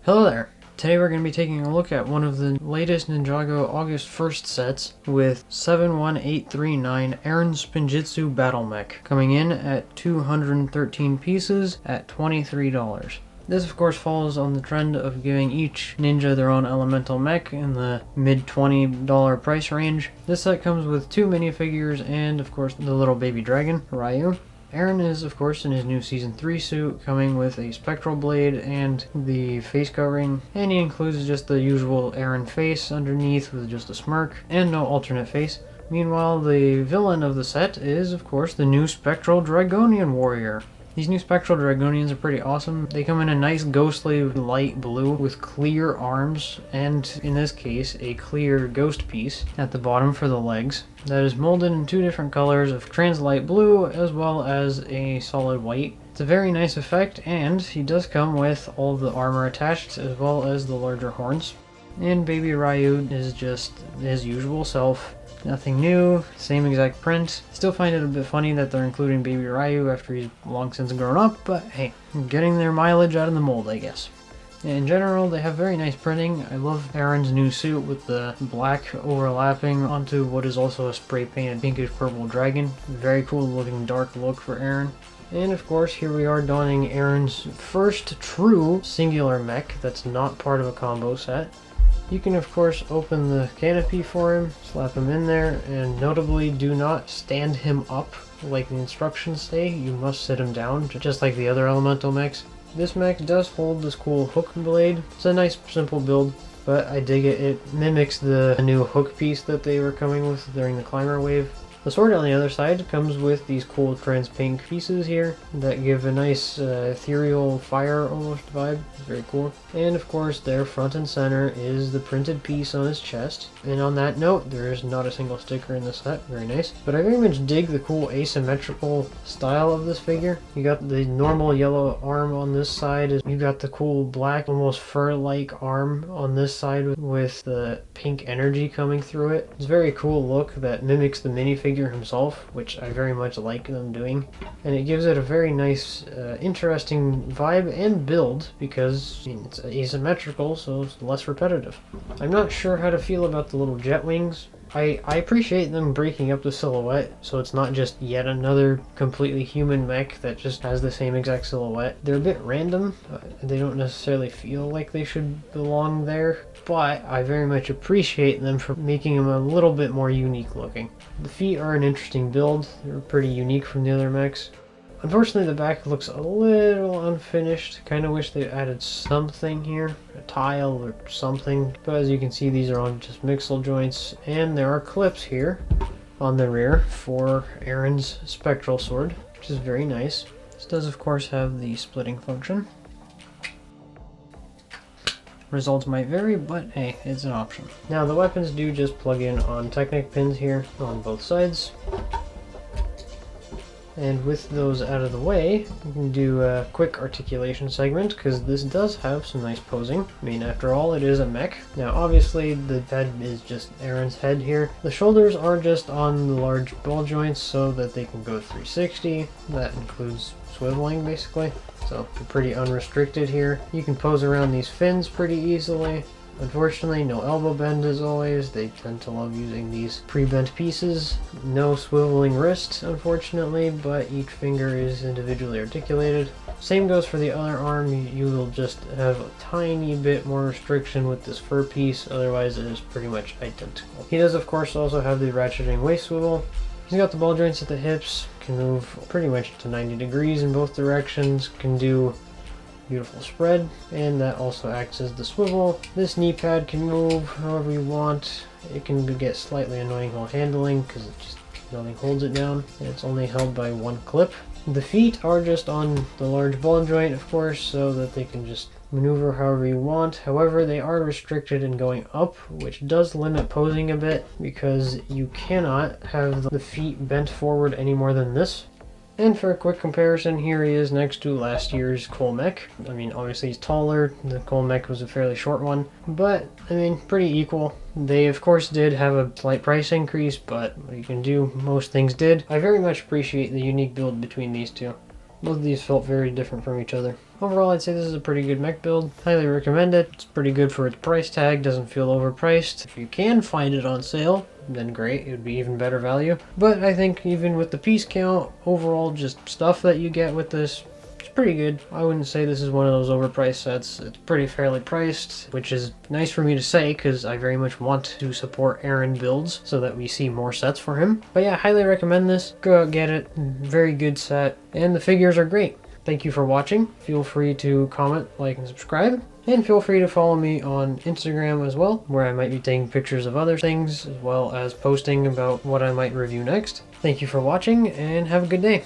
Hello there! Today we're going to be taking a look at one of the latest Ninjago August 1st sets with 71839 Arin Spinjitzu Battle Mech, coming in at 213 pieces at $23. This of course follows on the trend of giving each ninja their own elemental mech in the mid $20 price range. This set comes with 2 minifigures and of course the little baby dragon, Ryu. Arin is, of course, in his new Season 3 suit, coming with a spectral blade and the face covering, and he includes just the usual Arin face underneath with just a smirk, and no alternate face. Meanwhile, the villain of the set is, of course, the new Spectral Dragonian Warrior. These new Spectral Dragonians are pretty awesome. They come in a nice ghostly light blue with clear arms and, in this case, a clear ghost piece at the bottom for the legs. That is molded in 2 different colors of translight blue as well as a solid white. It's a very nice effect, and he does come with all of the armor attached as well as the larger horns. And Baby Ryu is just his usual self. Nothing new, same exact print. Still find it a bit funny that they're including Baby Ryu after he's long since grown up, but hey, getting their mileage out of the mold, I guess. In general, they have very nice printing. I love Arin's new suit with the black overlapping onto what is also a spray painted pinkish purple dragon. Very cool looking dark look for Arin. And of course, here we are donning Arin's first true singular mech that's not part of a combo set. You can of course open the canopy for him, slap him in there, and notably do not stand him up like the instructions say. You must sit him down, just like the other elemental mechs. This mech does hold this cool hook blade. It's a nice simple build, but I dig it. It mimics the new hook piece that they were coming with during the climber wave. The sword on the other side comes with these cool trans pink pieces here that give a nice ethereal fire almost vibe. It's very cool. And of course there front and center is the printed piece on his chest. And on that note, there is not a single sticker in the set. Very nice. But I very much dig the cool asymmetrical style of this figure. You got the normal yellow arm on this side. You got the cool black, almost fur-like arm on this side with the pink energy coming through it. It's a very cool look that mimics the minifigure himself, which I very much like them doing, and it gives it a very nice interesting vibe and build because it's asymmetrical, so it's less repetitive. I'm not sure how to feel about the little jet wings. I appreciate them breaking up the silhouette so it's not just yet another completely human mech that just has the same exact silhouette. They're a bit random. They don't necessarily feel like they should belong there, but I very much appreciate them for making them a little bit more unique looking. The feet are an interesting build. They're pretty unique from the other mechs. Unfortunately, the back looks a little unfinished. Kind of wish they added something here, a tile or something. But as you can see, these are on just mixel joints, and there are clips here on the rear for Arin's spectral sword, which is very nice. This does, of course, have the splitting function. Results might vary, but hey, it's an option. Now, the weapons do just plug in on Technic pins here on both sides. And with those out of the way, we can do a quick articulation segment, because this does have some nice posing. I mean, after all, it is a mech. Now, obviously, the head is just Arin's head here. The shoulders are just on the large ball joints so that they can go 360. That includes swiveling, basically. So, you're pretty unrestricted here. You can pose around these fins pretty easily. Unfortunately, no elbow bend as always. They tend to love using these pre-bent pieces. No swiveling wrist, unfortunately, but each finger is individually articulated. Same goes for the other arm. You will just have a tiny bit more restriction with this fur piece, otherwise it is pretty much identical. He does, of course, also have the ratcheting waist swivel. He's got the ball joints at the hips, can move pretty much to 90 degrees in both directions, can do beautiful spread, and that also acts as the swivel. This knee pad can move however you want. It can get slightly annoying while handling because it just nothing holds it down, and it's only held by one clip. The feet are just on the large ball joint, of course, so that they can just maneuver however you want. However, they are restricted in going up, which does limit posing a bit because you cannot have the feet bent forward any more than this. And for a quick comparison, here he is next to last year's Cole Mech. I mean, obviously he's taller. The Cole Mech was a fairly short one, but I mean, pretty equal. They of course did have a slight price increase, but what you can do, most things did. I very much appreciate the unique build between these two. Both of these felt very different from each other. overall I'd say this is a pretty good mech build. Highly recommend it. It's pretty good for its price tag, doesn't feel overpriced. If you can find it on sale, then great, it would be even better value. But I think even with the piece count, overall just stuff that you get with this, it's pretty good. I wouldn't say this is one of those overpriced sets. It's pretty fairly priced, which is nice for me to say because I very much want to support Arin builds so that we see more sets for him. But yeah, highly recommend this. Go out, get it. Very good set, and the figures are great. Thank you for watching. Feel free to comment, like, and subscribe. And feel free to follow me on Instagram as well, where I might be taking pictures of other things, as well as posting about what I might review next. Thank you for watching, and have a good day.